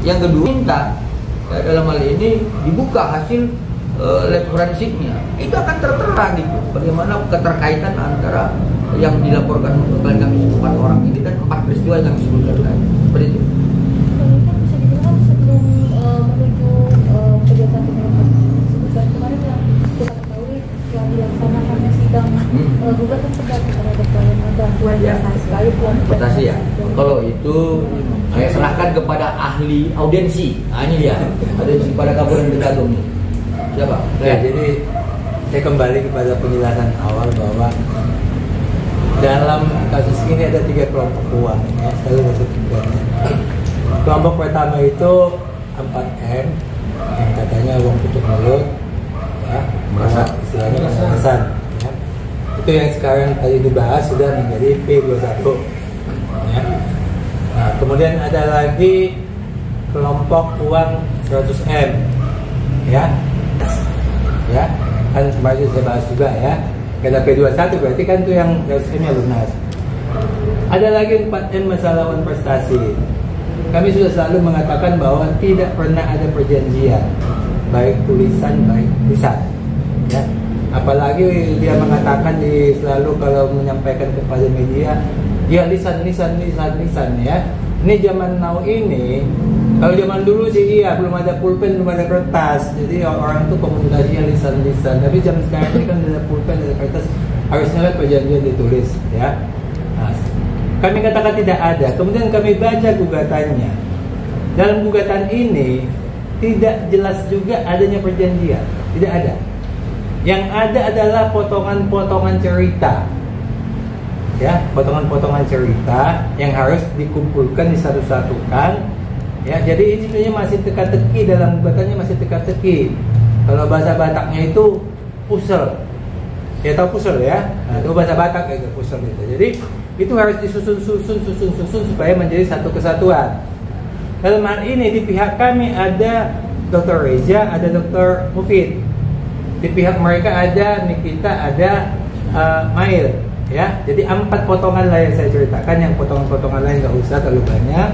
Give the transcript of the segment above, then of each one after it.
Yang kedua minta dalam hal ini dibuka hasil lab forensiknya, itu akan tertera gitu bagaimana keterkaitan antara yang dilaporkan klien kami 4 orang ini dan 4 peristiwa yang kami sebutkan tadi. Seperti itu. Bisa dibilang sebelum menuju kegiatan sebutkan kemarin yang kita ketahui yang dilaksanakannya sidang gugatan perdata terhadap klien ada terkait reputasi ya. Kalau itu saya serahkan kepada ahli audiensi. Nah, ini dia audiensi pada Kabupaten Bekasi. Siapa? Ya, jadi saya kembali kepada penjelasan awal bahwa dalam kasus ini ada 3 kelompok uang, ya, selalu disebutkan. Kelompok pertama itu 4M, yang katanya uang tutup mulut, ya, istilahnya pemerasan. Ya. Itu yang sekarang tadi dibahas sudah menjadi P21. Ya. Nah, kemudian ada lagi kelompok uang 100M, ya. Ya, kan kemarin saya bahas juga ya. Kata P21 berarti kan itu yang 100M nya lunas. Ada lagi 4M masalah lawan prestasi. Kami sudah selalu mengatakan bahwa tidak pernah ada perjanjian, baik tulisan baik lisan. Ya. Apalagi dia mengatakan selalu kalau menyampaikan kepada media, ya lisan ya. Ini zaman now ini. Kalau zaman dulu sih iya, belum ada pulpen, belum ada kertas. Jadi orang tuh komunikasinya lisan-lisan. Tapi zaman sekarang ini kan ada pulpen, ada kertas, harusnya kan perjanjian ditulis, ya. Nah, kami katakan tidak ada. Kemudian kami baca gugatannya. Dalam gugatan ini tidak jelas juga adanya perjanjian, tidak ada. Yang ada adalah potongan-potongan cerita. Ya, potongan-potongan cerita yang harus dikumpulkan, disatu-satukan. Ya, jadi ini sebenarnya masih teka-teki, dalam gugatannya masih teka-teki. Kalau bahasa Bataknya itu pusel. Ya tahu pusel ya? Nah, itu bahasa Batak itu pusel itu. Jadi itu harus disusun supaya menjadi satu kesatuan. Dalam hal ini di pihak kami ada Dr. Reza, ada Dr. Mufid. Di pihak mereka ada Nikita, ada Mail. Ya, jadi 4 potongan lah yang saya ceritakan. Yang potongan-potongan lain nggak usah terlalu banyak.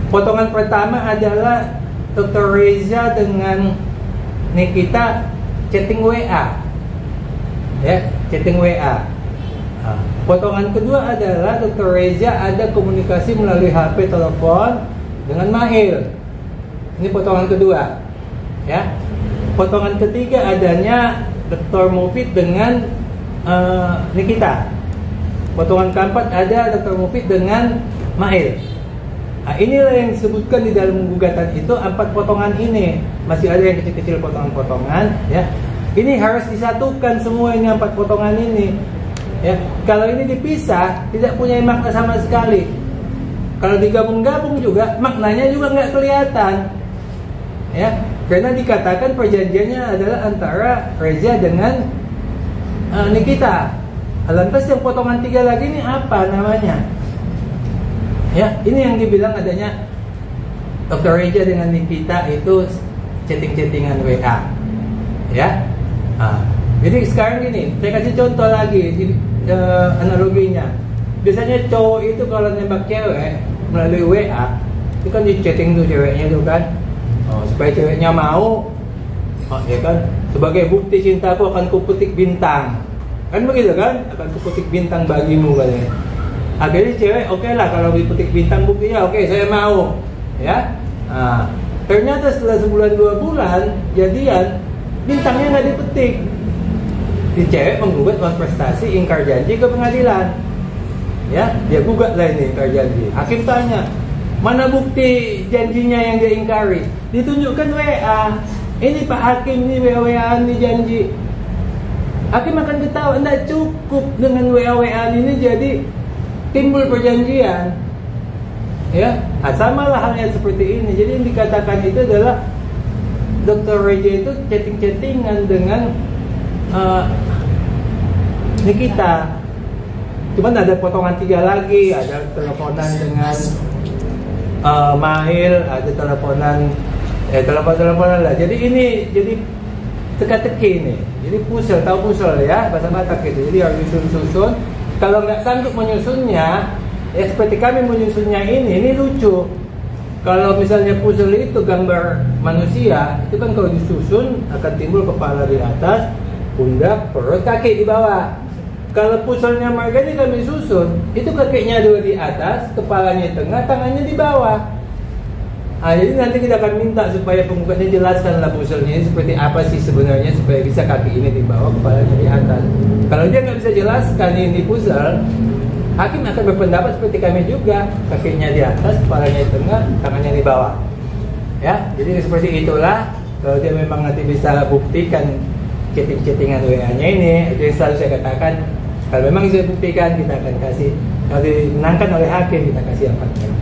Potongan pertama adalah Dr. Reza dengan Nikita chatting WA, ya, chatting WA. Nah, potongan kedua adalah Dr. Reza ada komunikasi melalui HP telepon dengan Mahil. Ini potongan kedua, ya. Potongan ketiga adanya Dr. Mufid dengan Nikita. Potongan keempat ada Dr. Mufid dengan Mahil. Nah, inilah yang disebutkan di dalam gugatan itu 4 potongan ini. Masih ada yang kecil-kecil potongan-potongan, ya. Ini harus disatukan semua ini 4 potongan ini. Ya, kalau ini dipisah tidak punya makna sama sekali. Kalau digabung-gabung juga maknanya juga nggak kelihatan. Ya, karena dikatakan perjanjiannya adalah antara Reza dengan Nikita. Lantas yang potongan 3 lagi ini apa namanya? Ya, ini yang dibilang adanya Dr. Reza dengan Nikita itu chatting-chattingan WA. Ya. Nah, jadi sekarang gini, saya kasih contoh lagi analoginya. Biasanya cowok itu kalau nembak cewek melalui WA, itu kan di chatting tuh ceweknya tuh kan. Supaya ceweknya mau, ya kan, sebagai bukti cintaku akan kupetik bintang. Kan begitu kan? Akan kupetik bintang bagimu katanya. Akhirnya cewek oke lah kalau dipetik bintang buktinya oke, saya mau, ya. Nah, ternyata setelah sebulan 2 bulan jadian bintangnya nggak dipetik. Si cewek menggugat non prestasi ingkar janji ke pengadilan, ya. Dia gugat lah ini ingkar janji. Hakim tanya, mana bukti janjinya yang dia ingkari? Ditunjukkan WA. Ini Pak Hakim ini WA-WAan ini janji. Hakim akan ketawa, tidak cukup dengan WA-WAan ini jadi timbul perjanjian, ya. Nah, sama lah halnya seperti ini. Jadi yang dikatakan itu adalah Dr. Reza itu chatting-chattingan dengan Nikita. Cuman ada potongan 3 lagi, ada teleponan dengan Mahil, ada teleponan lah. Jadi ini jadi teka-teki ini. Jadi pusel, tahu pusel ya, bahasa Batak gitu. Jadi harus disusun-susun. Kalau nggak sanggup menyusunnya, ya seperti kami menyusunnya ini lucu. Kalau misalnya puzzle itu gambar manusia, itu kan kalau disusun akan timbul kepala di atas, pundak, perut, kaki di bawah. Kalau puzzle-nya Marga ini kami susun, itu kakinya dua di atas, kepalanya di tengah, tangannya di bawah. Jadi nanti kita akan minta supaya penggugatnya jelaskanlah puzzle-nya seperti apa sih sebenarnya supaya bisa kaki ini di bawah, kepalanya di atas. Kalau dia nggak bisa jelaskan ini puzzle, hakim akan berpendapat seperti kami juga, kakinya di atas, kepalanya di tengah, tangannya di bawah. Ya, jadi seperti itulah. Kalau dia memang nanti bisa buktikan chatting-chattingan WA-nya ini, itu yang selalu saya katakan. Kalau memang bisa buktikan, kita akan kasih. Kalau dimenangkan oleh hakim, kita kasih 4 M.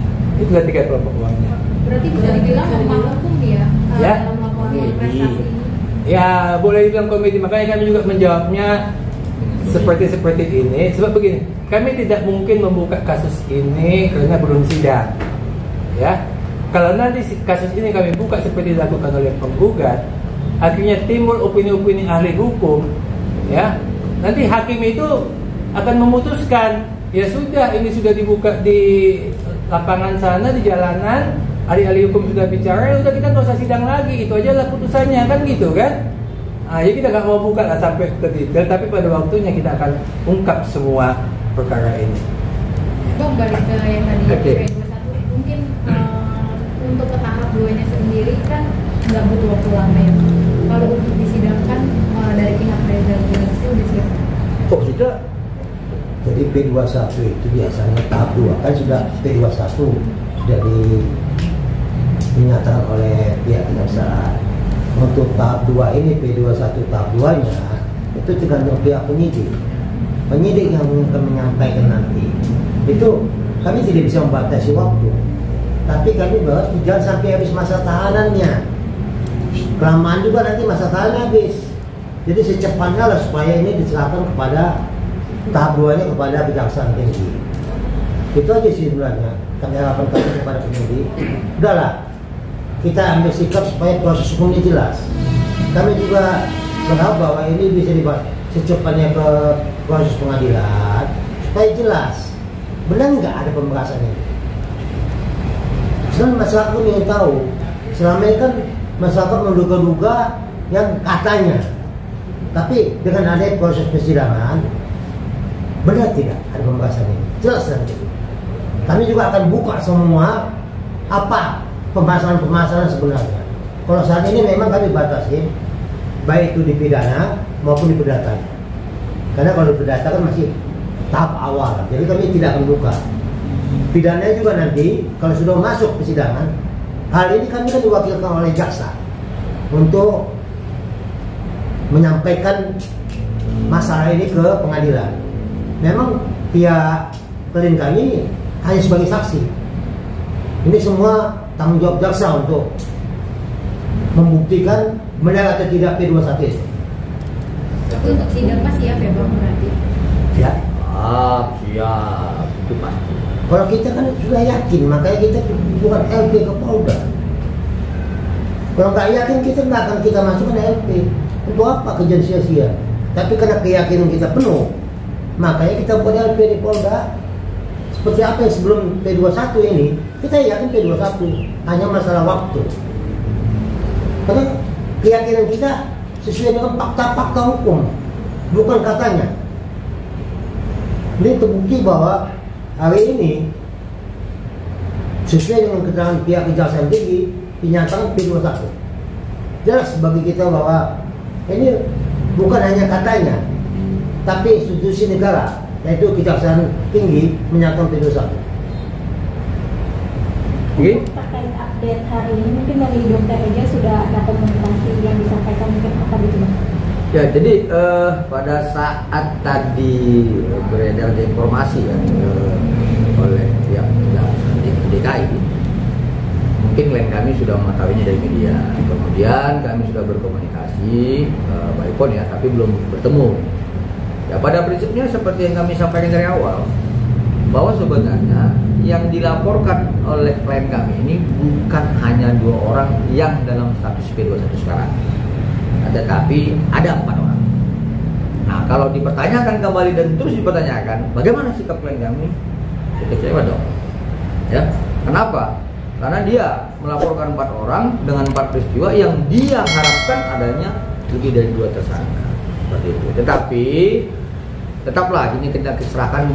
Itulah 3 kelompok uangnya. Berarti bisa dibilang memang hukum ya? Ya. Dalam melakukan prestasi ini. Ya, boleh dibilang komedi. Makanya kami juga menjawabnya seperti ini. Sebab begini, kami tidak mungkin membuka kasus ini karena belum sidang. Ya, kalau nanti kasus ini kami buka seperti dilakukan oleh penggugat, akhirnya timbul opini-opini ahli hukum. Ya, nanti hakim itu akan memutuskan, ya sudah, ini sudah dibuka di lapangan sana, di jalanan, ahli-ahli hukum sudah bicara, ya udah kita nggak usah sidang lagi, itu aja lah putusannya, kan gitu kan. Ya kita nggak mau buka lah sampai ke detail, tapi pada waktunya kita akan ungkap semua perkara ini. Bang, balik ke yang tadi Okay. P21, mungkin untuk ke tahap 2-nya sendiri kan nggak butuh waktu lama ya. Kalau untuk disidangkan dari pihak Reza Galaxy udah siap? Kok sudah? Jadi P21 itu biasanya tahap 2 kan sudah P21 sudah dinyatakan oleh pihak kejaksaan. Untuk tahap 2 ini P21 tahap 2-nya itu tergantung pihak penyidik. Penyidik yang akan menyampaikan nanti. Itu kami tidak bisa membatasi waktu. Tapi kami bahwa jangan sampai habis masa tahanannya. Kelamaan juga nanti masa tahanan habis. Jadi secepatnya lah supaya ini diserahkan kepada tahap 2-nya kepada kejaksaan tinggi. Itu aja sih sebenarnya. Kami harapan kami kepada penyidik. Udahlah, kita ambil sikap supaya proses hukumnya jelas. Kami juga berharap bahwa ini bisa dibahas secepatnya ke proses pengadilan supaya jelas. Benar nggak ada pembahasan ini? Sebenarnya masyarakat pun ingin tahu. Selama ini kan masyarakat menduga-duga yang katanya. Tapi dengan adanya proses persidangan, benar tidak ada pembahasan ini? Jelas nanti. Kami juga akan buka semua apa pembahasan sebenarnya. Kalau saat ini memang kami batasi, baik itu di pidana maupun di perdata. Karena kalau di perdata kan masih tahap awal, jadi kami tidak akan buka. Pidana juga nanti kalau sudah masuk persidangan, hal ini kami kan diwakilkan oleh jaksa untuk menyampaikan masalah ini ke pengadilan. Memang pihak klien kami hanya sebagai saksi. Ini semua tanggung jawab jaksa untuk membuktikan benar atau tidak P21 itu. Tapi untuk sidang pasti siap ya Bang berarti? Ya. Siap, itu pasti. Kalau kita kan sudah yakin, makanya kita bukan LP ke Polda. Kalau nggak yakin kita nggak akan kita masukkan LP. Untuk apa kejadian sia-sia? Tapi karena keyakinan kita penuh, makanya kita buat LP di Polda. Seperti apa yang sebelum P21 ini, kita yakin P21 hanya masalah waktu. Karena keyakinan kita sesuai dengan fakta-fakta hukum, bukan katanya. Ini terbukti bahwa hari ini sesuai dengan keterangan pihak kejaksaan tinggi dinyatakan P21. Jelas bagi kita bahwa ini bukan hanya katanya, tapi institusi negara, yaitu kejaksaan tinggi menyatakan P21. Oke. Terkait update hari ini mungkin dari Dokter Eja sudah ada komunikasi yang disampaikan mungkin apa gitu Bang? Ya, jadi pada saat tadi beredar informasi ya, oleh pihak kejaksaan DKI, mungkin klien kami sudah mengetahuinya dari media. Kemudian kami sudah berkomunikasi by phone ya, tapi belum bertemu. Ya, pada prinsipnya seperti yang kami sampaikan dari awal, bahwa sebenarnya yang dilaporkan oleh klien kami ini bukan hanya 2 orang yang dalam status P21 sekarang, tetapi ada 4 orang. Nah, kalau dipertanyakan kembali dan terus dipertanyakan, bagaimana sikap klien kami? Kecewa dong. Ya, kenapa? karena dia melaporkan 4 orang dengan 4 peristiwa yang dia harapkan adanya lebih dari 2 tersangka seperti itu. Tetapi tetaplah ini kita serahkan